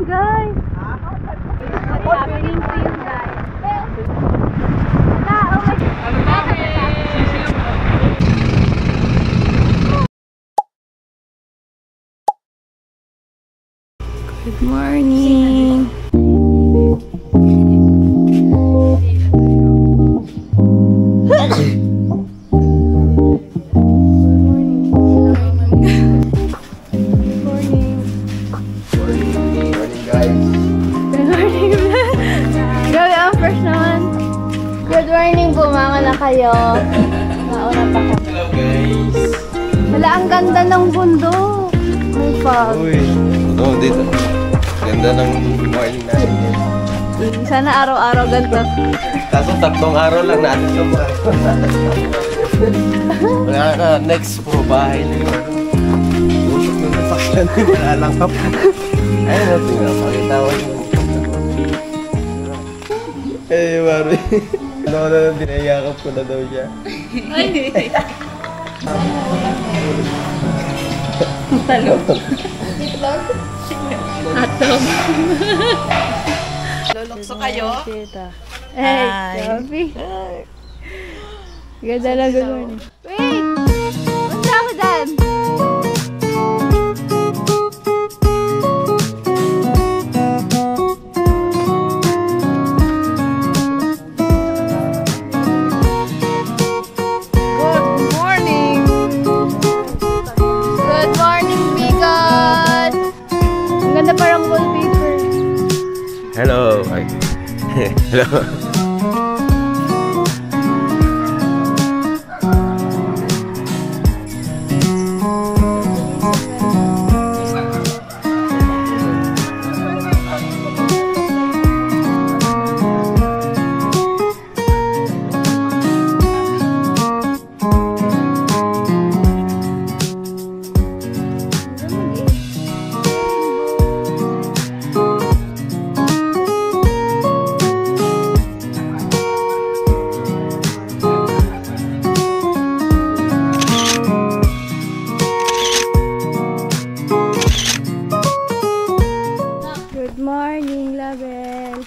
guys? What's happening to you guys? Good morning. Good morning, bumanga na kayo. Nauna pa kami. Hello guys. Wala, ang ganda ng bundok. May fog. Uy. Dito. Ganda ng morning natin. Sana araw-araw ganito. Kaso 3 araw lang natin yung next puro bahay na yun. Usok na nasakyan. Wala lang ka po. Ayun natin nga. Pakitawan yun. Eh, Mari. Ano na lang, dinayakap ko na daw siya. Ay! Talong. Atong. Lulukso kayo? Hey, Sophie. Ganda lang, good morning. Wait! Punta ako dyan! Parang wallpaper. Hello. Hello. Good morning, Label.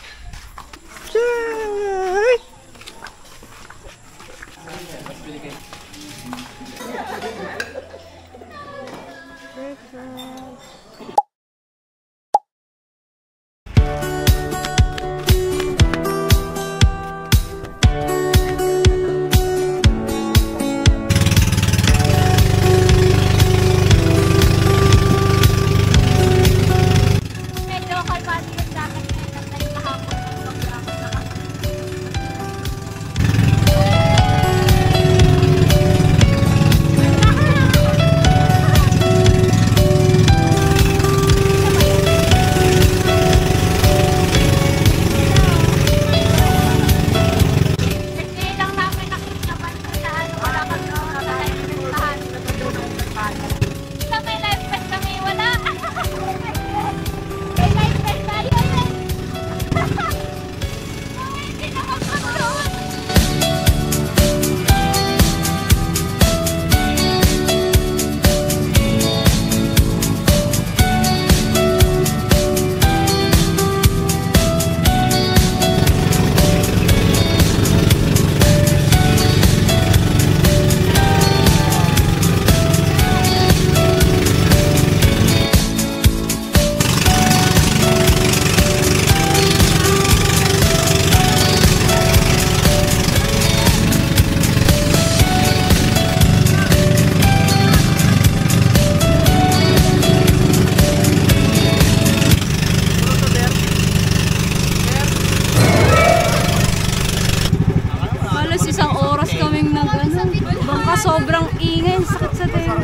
Sobrang ingay, sakit sa tayo.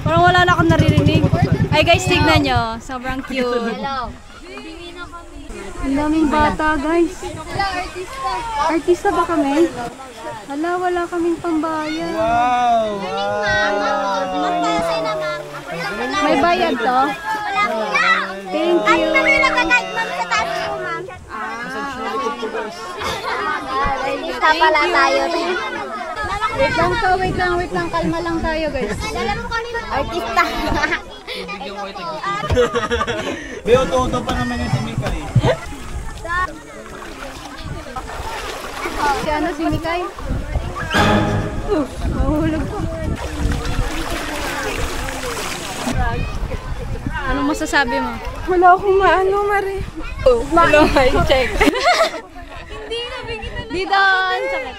Parang wala na akong naririnig. Ay guys, tignan nyo. Sobrang cute. Ang daming bata guys. Artista ba kami? Hala, wala kaming pambayad. Wow! May bayad to? Thank you. Artista pala tayo. Wait lang, kalma lang tayo guys. Artista. Bibigyan ko ito. Beoto pa naman yung si Mikay. Si ano, si Mikay? Mahulog ko. Anong masasabi mo? Wala akong maano, Mari. Wala, check. Hindi, nabigyan na. Di doon, sakit.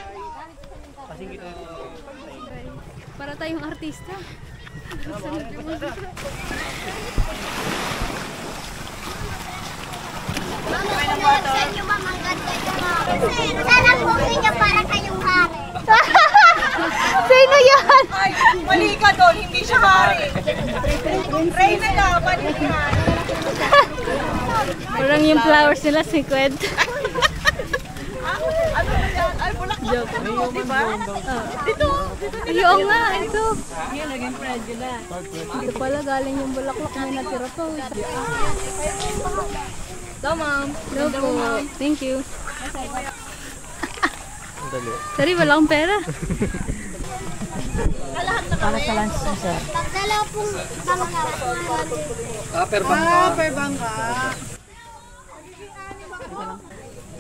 Para tayong artista. Sana po niya para kayong hari. Sino yan? Ay, mali ka doon, hindi siya hari. Reyna na, mali ka. Parang yung flowers nila, sikwed. Ano ba yan? Ay, bulaklak ka doon, di ba? Dito. Ayun nga, ito. Yan, naging friend yun na. Ito pala, galing yung bulaklak, may natira pa. So, ma'am. No po. Thank you. Sorry, wala akong pera. Para sa lunch na, sir. Pagdala pong Per bangka.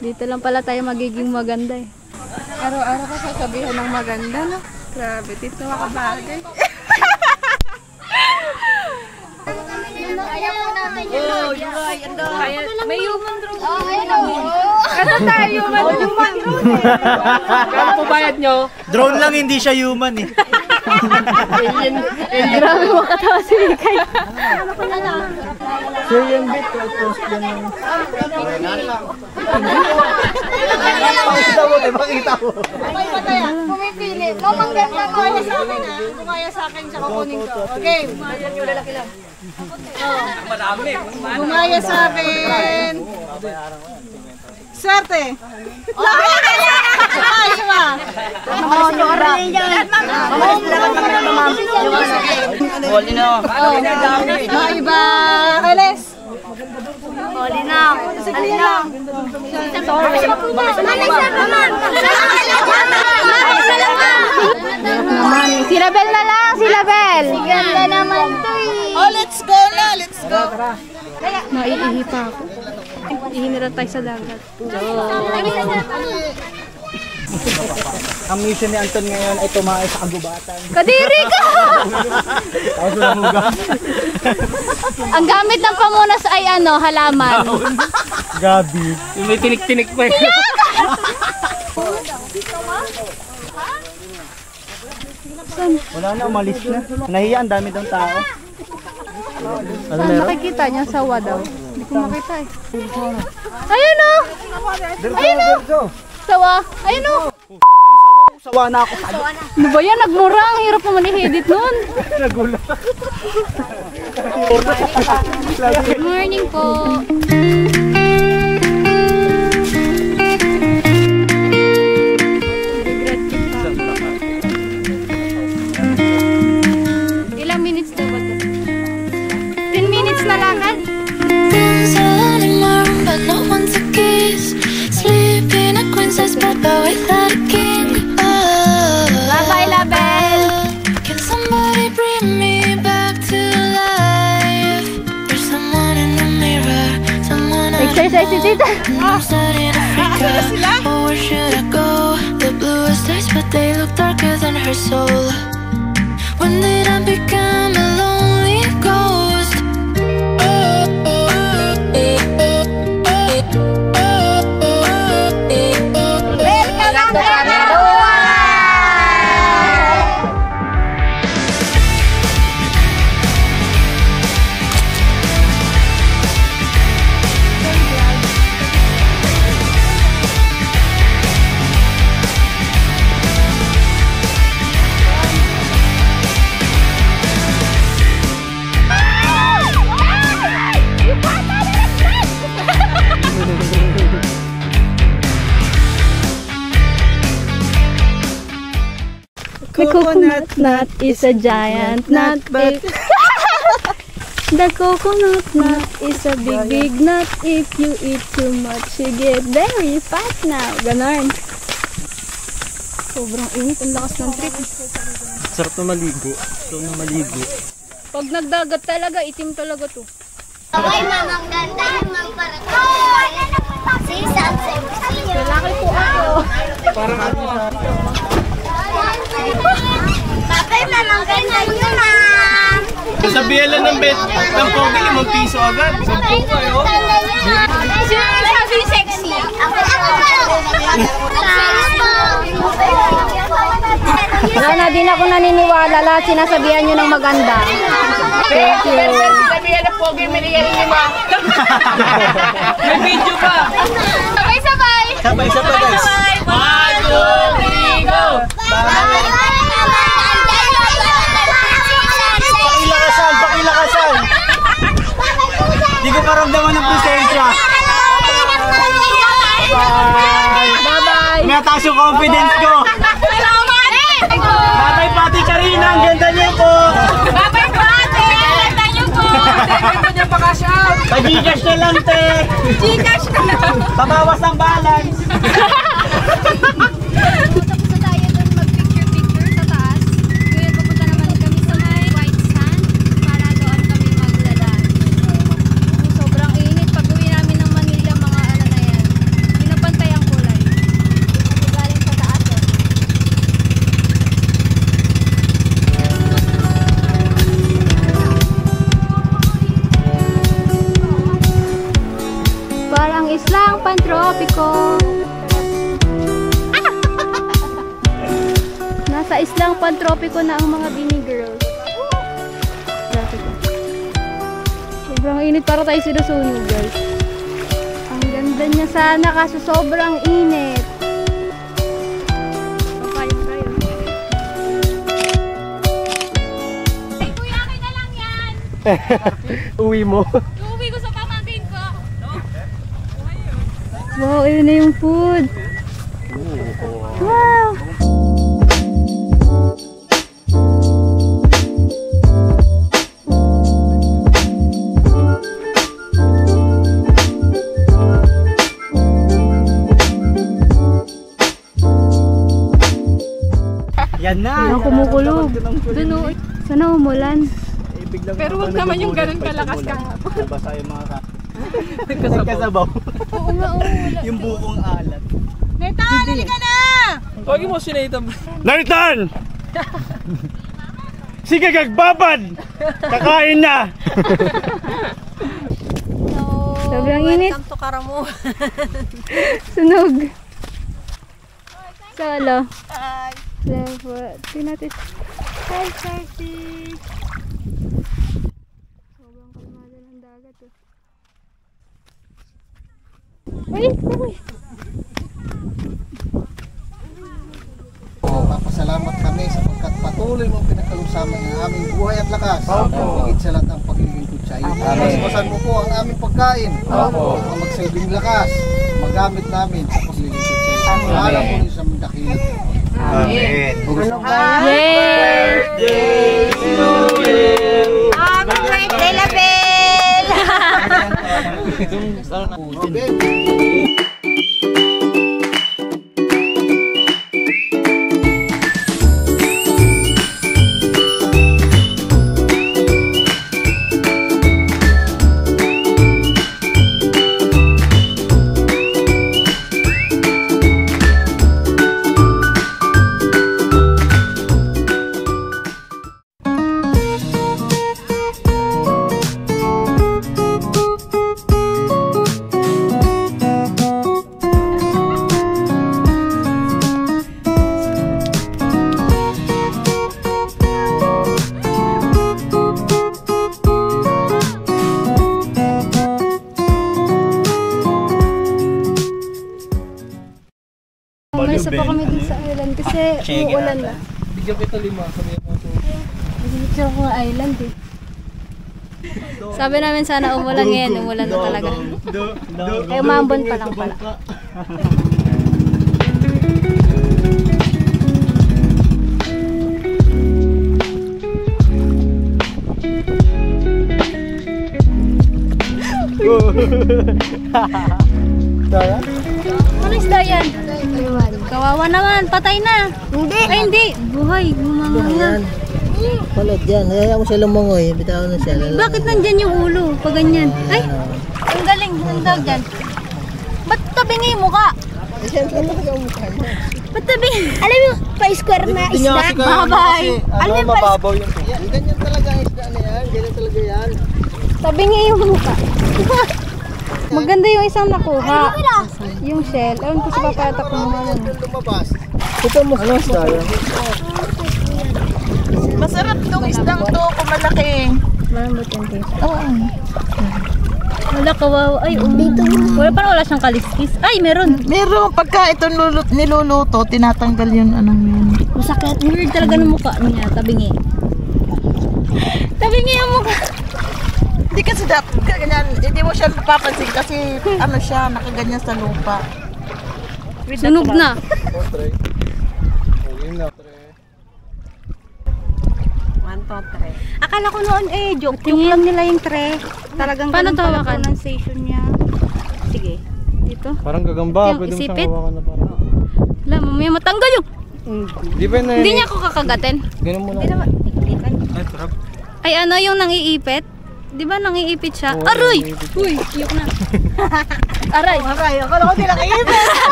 Dito lang pala tayo magiging maganda eh. Araw-araw ka sasabihan ng maganda, no? Grabe, dito makabagay. Ayaw po namin yun. May human drone. Ayun o. Ito tayo, human drone eh. Kano po bayad nyo? Drone lang, hindi siya human eh. Grabe mo katawa si Mikay. So yung bit, post yan yung... Makita mo. Pumipili. Mamang ganda ko. Kumaya sa akin, ha? Kumaya sa akin, siya kukunin ko. Okay. Madami. Kumaya sa akin. Swerte. Ay, sama. Maiba. Kailes. Si Label na lang, si Label. Ganda naman to eh. Oh, let's go na. Let's go. Naiihi pa ako. Ihinira tayo sa dagat. Ang mission ni Anton ngayon ay tumae sa kagubatan. Kadiri ka! Tapos walang hugas. Ang gamit ng pamunas ay ano, halaman. Gabi. Yung may tinik-tinik pa eh. Wala na, umalis na. Nahiya, ang dami daw tao. Ano Saan nakikita niya? Sawa daw. Hindi ko makita eh. Ayun o! Ayun o! Sawa! Ayun o! Sawa na ako. Ano ba yan? Nagmura. Ang hirap naman i-edit nun. Nagulat. Good morning po. Ilang minutes na ba ito? 10 minutes na lang ha? But no one to kiss. Sleep in a queen size bed, but without a king. Oh, Bye-bye, Label! can somebody bring me back to life? There's someone in the mirror, someone I Exercise si Tita. I'm starting to freak out. Oh, where should I go? The bluest days, but they look darker than her soul. When did I become a lonely ghost? The coconut nut is a giant nut. The coconut nut is a big, big nut. If you eat too much, you get very fat now. Ganon. Sobrang init. Ang lakas ng trip. Sarap na maligo. Sarap na maligo. Pag nagdagat talaga, itim talaga to. Ay, mamang ganda yung magparang. Si Sunset. Lalaki po ako. Papay, mamang ganda yun, ma'am. Sasabihan lang ng bet, ng pogi, 5 piso agad. 10 kayo. Sino sabi sexy? Ako. Sana din ako naniniwala. Lahat sinasabihan nyo ng maganda. Thank you. Sabihan na pogi, maliyan ni Ma. May video pa. Sabay-sabay. Sabay-sabay guys. 1, 2, 3, go! Pakilakasan. Di ko karamdaman ng presensya. Bye-bye. Nataas yung confidence ko. Babay Pati Karina, ang ganda niyo po. Babay Pati! Ganda niyo po! Ganda niyo pa cash out! Pa-Gcash na lang, te. Gcash na lang! Pabawas ang balance. Tapos na tayo doon mag-picture-picture sa taas. Ngayon pupunta naman kami sa may white sand para doon kami maglalaan. Sobrang init. Pag uwi namin ng Manila, mga ano na yan. Pinapantay ang kulay. Galing sa taas. Parang islang pantropiko. Nasa islang pantropiko na ang mga Bini girls. Sobrang init, para tayo sinusunog guys. Ang ganda niya sana kaso sobrang init. Papayong tayo. Ay kuya, akin na lang yan. Uwi mo. Uuwi ko sa pamangkin ko. Wow, ayun na yung food. Wow! Yan na. Ang kumukulog. Doon o. Sana umulan. Pero wag naman yung ganun kalakas kahapon. Nabasa yung mga nagkasabaw. Oo nga, oo. Yung bukong alat. Neta, dali ka na! Huwag mo sinaitan. Naritan! Sige, gagbabad! Kakain na! Sobrang init. Welcome to Karamo. Sunog. Solo. Hi! Level. Tingnan natin. Hi, Charty. Sobrang kalmado ng dagat. Uy, uy. Papasalamat kami sapagkat patuloy mong pinagkalusaman ang aming buhay at lakas. Higit sa lahat ang paglilingkod sa iyo. Paspasan mo po ang aming pagkain. Ang magsilbing lakas, magamit namin sa paglilingkod sa iyo. Alam po niyo sa mga dakilat. Amen. Yay! Happy birthday, Label! Umalis pa kami dun sa island kasi uulan na. Bigyan kita 5. Sabi mo ito. Picture ko nga island eh. Sabi namin sana umulan ngayon, umulan na talaga. Kaya umambon pa lang pala. Ano isda yan? Kawawa naman, patay na. Hindi. Ay hindi, buhay, gumamanga. Palad yan. Hayaan mo siya lumungoy. Bitawan na siya. Bakit nandyan yung ulo? Pag ganyan. Ay, ang galing. Ang daw dyan. Ba't tabingi mo ka? Ba't tabingi? Alam mo, pa-square na Hindi niya isda. kasi kaya Babay. Ano, mababaw yung Yan, ganyan talaga ang isda na yan. Ganyan talaga yan. Tabingi yung mukha. Maganda yung isang nakuha. Yung shell. Ewan ko sa papatak mo naman. Doon lumabas. Ito mo. Ano isda yan? Masarap tong isdang to kung malaki. Malambot yung taste. Oo. Wala kawawa. Ay, wala, parang wala siyang kaliskis. Ay, meron. Meron, pagka ito niluluto, tinatanggal yun, anong yun. Masakit. Weird talaga ng mukha niya. Tabingi. Tabingi yung mukha. Hindi kasi dapat ganyan, hindi mo siya mapapansin kasi ano siya, nakaganyan sa lupa. Sunog na. Akala ko noon joke lang nila yung tray. Talagang Paano ganun pala tawakan? pronunciation niya. Sige. Dito. Parang gagamba. Yung Pwede mo isipit? siyang hawakan na parang. Wala, mamaya matanggal yung. Di ba na Hindi niya ako kakagatin. Ganun mo Hindi na. naman. Iklikan. Ay, sarap. Ay, ano yung nangiipit? Di ba nangiipit siya? Aray! Uy, iyok na. Aray! Aray, akala ko nilakipin.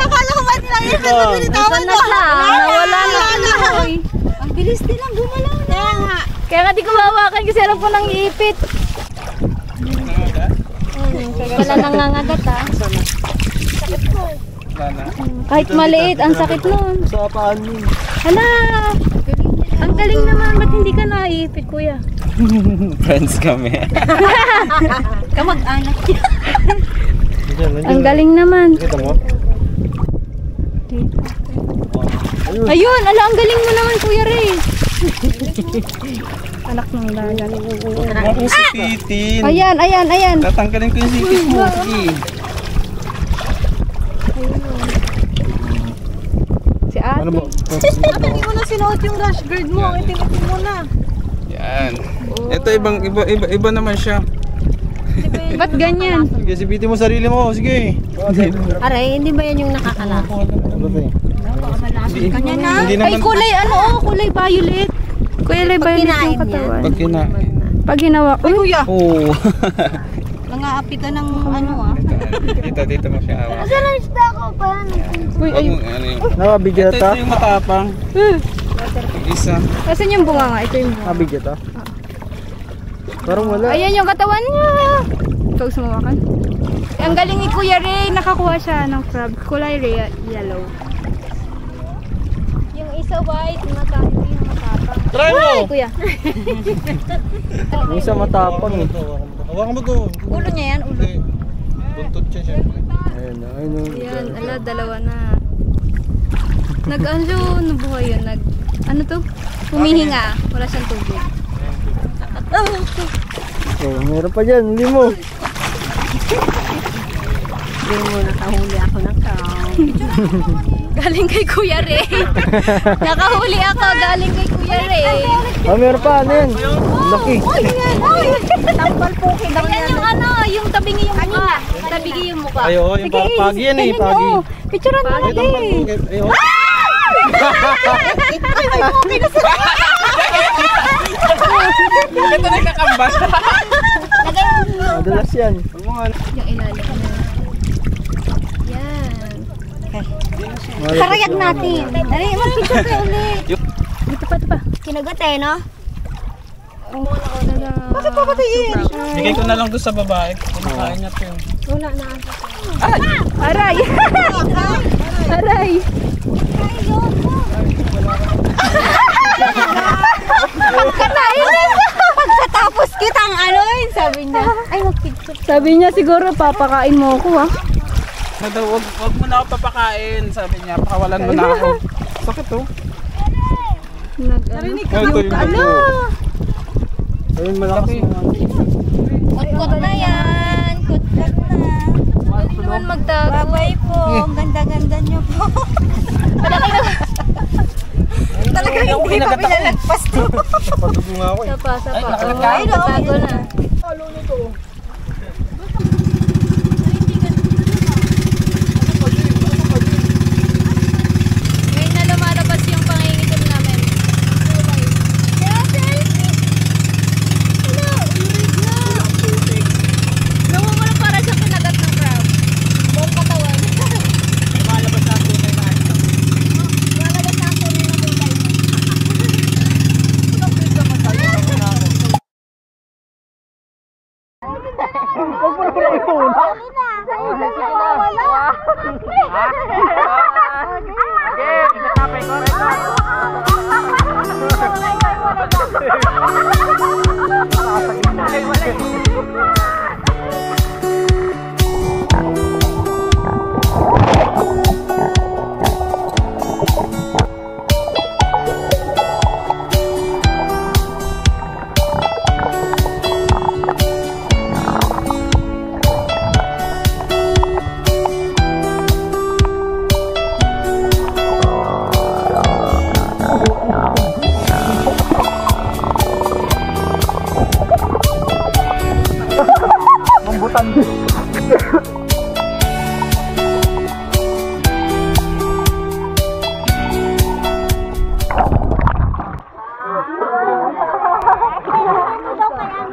Akala ko ba nilakipin? Nasaan na siya? Nawala na siya. Uy. Ang bilis nilang gumalaw na. Kaya nga di ko mahawakan kasi alam ko nangiipit. Wala nangangagat ha. Kahit maliit, ang sakit nun. Sa paan yun. Hala! Ang galing naman, ba't hindi ka naiipit, kuya? Friends kami. Kamag-anak niya. Ang galing naman. Kita mo? Ayun, ala, ang galing mo naman, Kuya Ray. Anak ng dagat. Ako sipitin. Ayan, ayan, ayan. Tatanggalin ko yung sipit mo. Sige. Si ate. Ano ba? Hindi mo na sinuot yung rash guard mo, itin-itin mo na. Yan. Ito iba naman siya. Ba't ganyan? Sige, sipitin mo sarili mo. Sige. Aray, hindi ba yan yung nakakalaki? Kanya na. Hindi Ay, naman. kulay, ano, kulay violet. Kulay violet yung katawan. Pag kinain. Pag hinawak. Ay, kuya. Oo. Nangaapi ka ng ano Dito mo siya hawak. Saan ang isda ko pa? Uy, Wag ay. mo, ano yun. Nakabigyan ito yung matapang. Isa. Kasi yung bunga nga, ito yung bunga. Nakabigyan ito? Parang wala. Ayan yung katawan niya. Ikaw sumawakan. Ang galing ni Kuya Ray, nakakuha siya ng crab. Kulay yellow. Yung isa white, yung matapang. Try mo! Ay, Kuya. Yung isa matapang eh. Hawakan mo to. Ulo niya yan, ulo. Buntot siya syempre. Ayun. Ayan, ala, dalawa na. Nag-ano, nabuhay yun. Ano to? Humihinga. Wala siyang tubig. Oh, meron pa dyan. Hindi mo. Hindi mo nakahuli ako ng Galing kay Kuya Ray. Nakahuli ako, galing kay Kuya Ray. Ah, meron pa. Ano yan? Laki. Tampal po kita. Ganyan yung ano, yung tabingi yung mukha. Tabingi yung mukha. Ay, oo, yung pagi yan eh. Pagi. Picturean mo natin. Ay, oo. Ito nagkakambas. Madalas yan. Yung ilalim na. Yan. Karayag natin. Dali, mag-picture kayo ulit. Dito pa. Kinagat eh, no? Bakit papatiin? Bigay ko na lang doon sa babae. Kumakain niya ito. Wala na. Aray! Aray! Pagkatapos kitang ano yun, sabi niya. Ay, mag-picture. Sabi niya siguro papakain mo ako ha. Wag mo na ako papakain. Sabi niya, pakawalan mo na ako. Sakit to. Narinig Ito yung ako. Ayun, malaki. Kutkot na yan. Kutkot na. Hindi naman magtago. Babay po. Ang ganda-ganda niyo po. Talagang hindi pa pinalagpas to. Patubo nga ako eh. Sapa. Ay, Nagtago na. Ngayon na lumalabas yung pangingitim namin. Huwag mo na pala itulak. Mambutan din.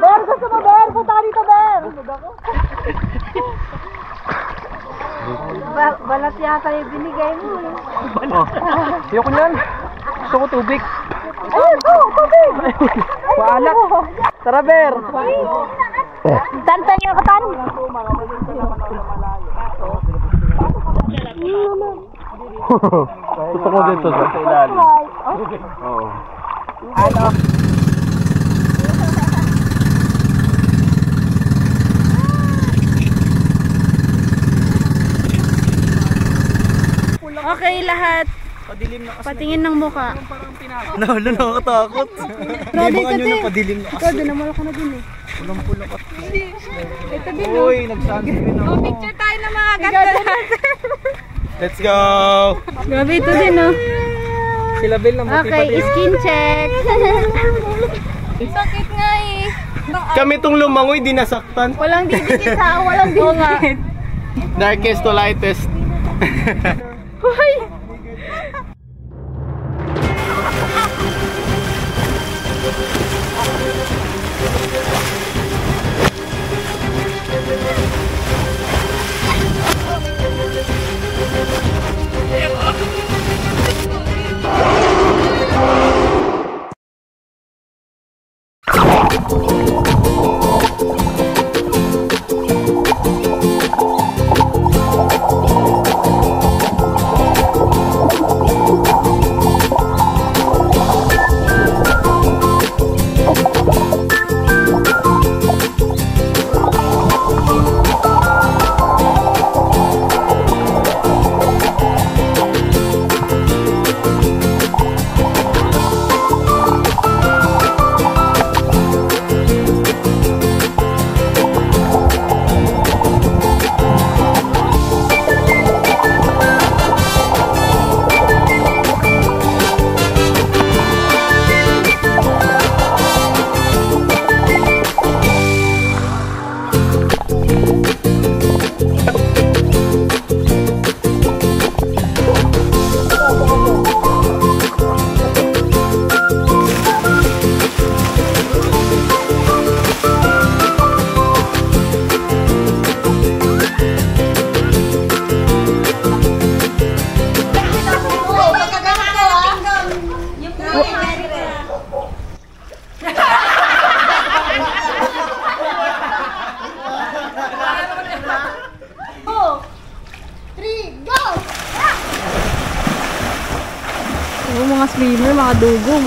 Ber, gusto mo, Ber? Punta ka dito, Ber. Balat yata yung binigay mo. Ayoko niyan. Gusto ko tubig. Ayun, tubig. Paalat. Tara, Ber. Tantan yung katan. Gusto ko dito sa ilalim. Oo. Ano? Okay, lahat. Patingin ng muka. Nakakatakot. Grabe ka din. Padilim na Ikaw, dinamala ko na din eh. Pulang-pulang at Ito din, uy, nagsunscreen ako. Picture tayo ng mga ganda natin. Let's go! Grabe, ito din, oh. Sila Bel na buti Okay, skin check. Sakit nga eh. Kami tong lumangoy, di nasaktan. Walang didikit ha, walang didikit. Darkest to lightest. Hoy! Oh, mga swimmer, mga dugong.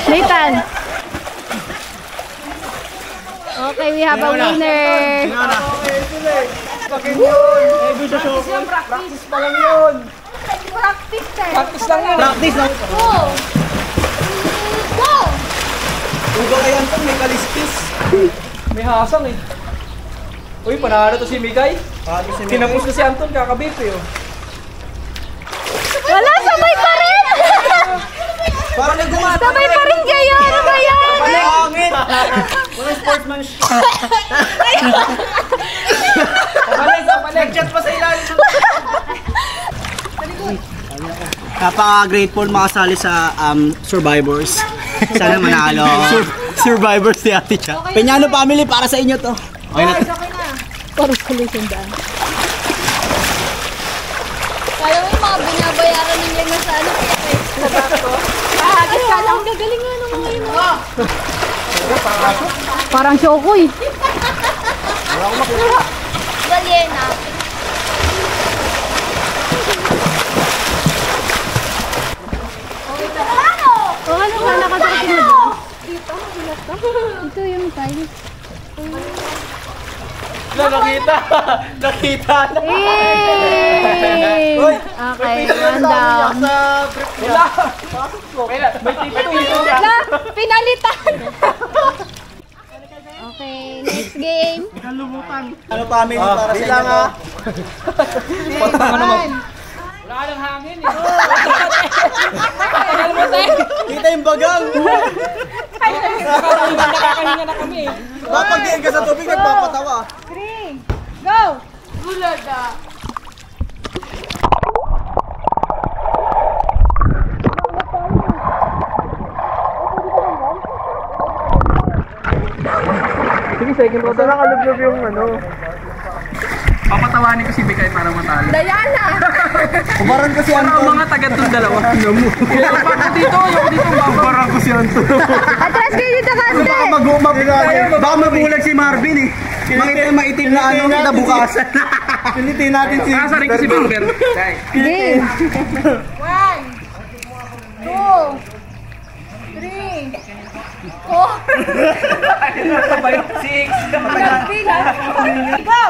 Nathan. Okay, we have a winner. Practice pa lang yun. Practice, sir. Practice lang yun. Practice lang. Go! Go! Huwag ka yan to, may kaliskis. May hasang eh. Uy, panalo to si Migay. Tinapos na si Anton, kakabip eh. Wala, sabay pa rin! Parang nagumata. Sabay pa rin kayo! Ano ba yan? Palengit! Walang sportsmanship. Nag-chat pa sa ilalim. Napaka-grateful makasali sa Survivors. Sana manalo. Survivors si Ate Cha. Peñano family, para sa inyo to. Okay na. Para sa lusundaan. Kaya mo yung mga binabayaran ninyo na sa ano kaya extra ko? Kahagis ka lang. Gagaling nga naman ngayon. Parang Shokoy. Balyena. O ano ka? Nakasakit mo. Ito yung tayo. Nakita! Nakita na! Hey! Okay, random. Wala! May tito. Wala! Pinalitan! Okay, next game. Ano pa amin para sa inyo? Patang naman. Wala ka ng hangin eh. Kita yung bagang! Nakakahinga na kami eh. Papagdiin ka sa tubig, nagpapatawa. Go! Sige, second round. Saan nakalublob yung ano? Papatawanin ko si Mikay para matalo. Diana! Kumaran ko si Para Anton. mga tagat ng dalawa. Yung dito, Kumaran ko si Anton. Atras kayo dito, Kante! Baka mabulag si Marvin eh. Maitim na ano kita bukasan. Pilitin natin si... Kasarin ko si Bamber. Game! 6. Go!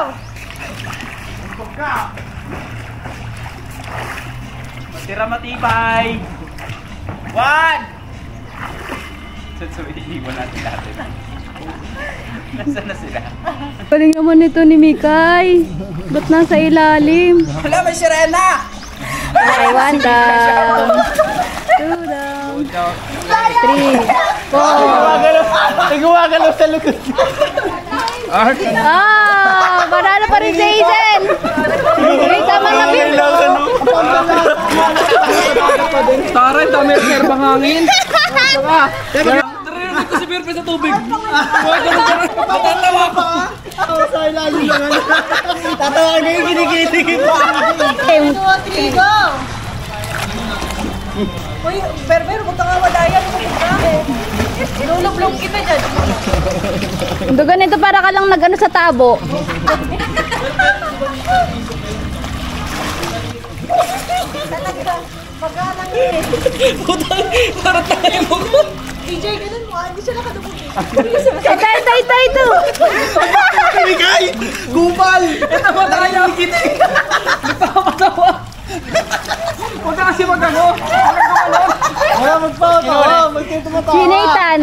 Tira matibay. 1. Iiwan natin natin. Nasaan na sila? Galing naman ito ni Mikay. Ba't nasa ilalim? Wala, may sirena! Okay, 1 down. 2 down. 3. 4. Gumagalaw sa likod. Ah! Banana pa rin si Hazel! May tama na biro! Taray, dami ang herbang hangin. Tarinig ko si Birpe sa tubig. Matatawa ko. Ako sa ilalim lang. Tatawa na yung kinikilig. 1, 2, 3, go! Uy, Berber, huwag ka nga madayan. Lulublog kita dyan. Ito ganito para ka lang nag-ano sa tabo. Magalang eh. Para tayo mo ko. DJ, ganun mo. Hindi siya nakadubog eh. Ito! Mikay! Kupal! Ito mo tayo. Nagpapatawa. Huwag ka kasi mag-ano. Wala magpapatawa. Magtutumatawa. Si Nathan.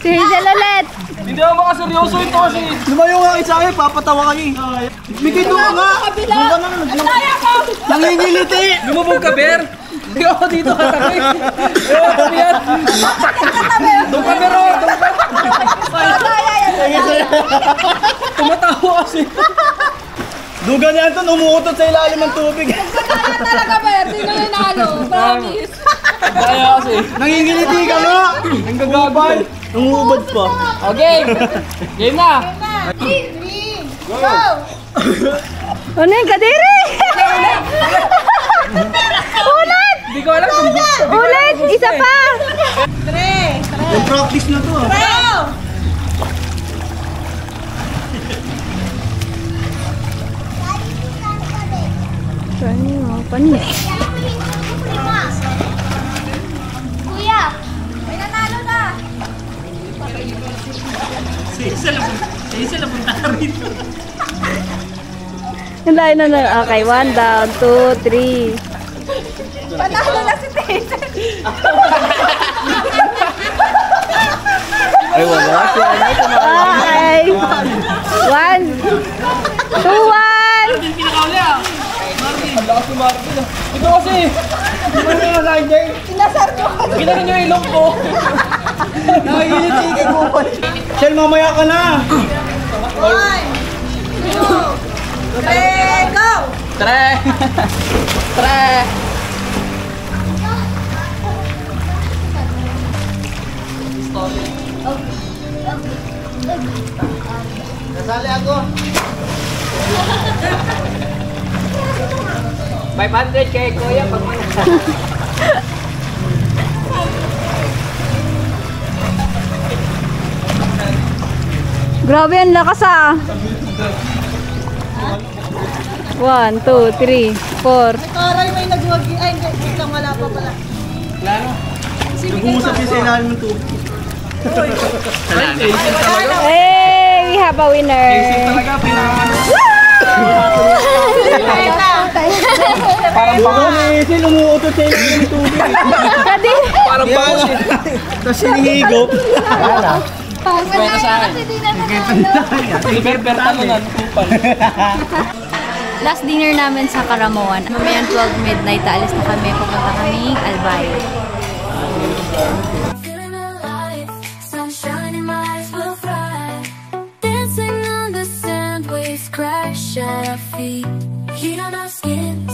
Si Hazel ulit. Hindi ako makaseryoso ito kasi. Lumayo nga kayo sa akin, papatawa kayo eh. Mikay, doon ka nga! Doon ka na, nangingiliti! Lumubog ka, Ber. Hindi ako dito katabi. Ewan kami yan. Doon ka, Ber. Tumatawa kasi. Dugan yan to, umuutot sa ilalim ng tubig. Talaga, Ber. Sino yung nalo? Promise. Kaya kasi. Nangingiliti ka nga! Ang gagabal! Nangungubad pa. Okay. Game na. 3, go! Ano yung kadiri? Ulit! Hindi ko alam kung Ulit! Isa pa! 3, Yung practice na to. go! Panis. Kuya, may nanalo na. Hindi na. Okay, 1 down, 2, 3. Panalo na si Taser. Ay, wala siya. Okay. 1, 2, 1. lakas ni Marvin. Ito kasi. Inasar ko. Ginarin niyo yung ilong ko. Nangingiliti kay Kupal. Shell, mamaya ka na. 1, 2, 3, go! Tre. Nasali ako. 500 kay Kuya pag Grabe, ang lakas ah. 1, 2, 3, 4. Taray, may nagwagi. Ay, hindi lang, wala pa pala. Nag-uusap yung sa ilalim ng tubig. Hey, we have a winner. Talaga, parang bangus. Kasi lumuutot sa ilalim ng tubig. Parang bangus eh. Tapos sinihigop. Kwenta sa akin. Iberberta ko na. Last dinner namin sa Karamoan. Mamayang 12 midnight, alis na kami. Pupunta kaming Albay. Feeling alive, sunshine in my eyes will fly. Dancing on the sand, waves crash at our feet. Heat on our skin.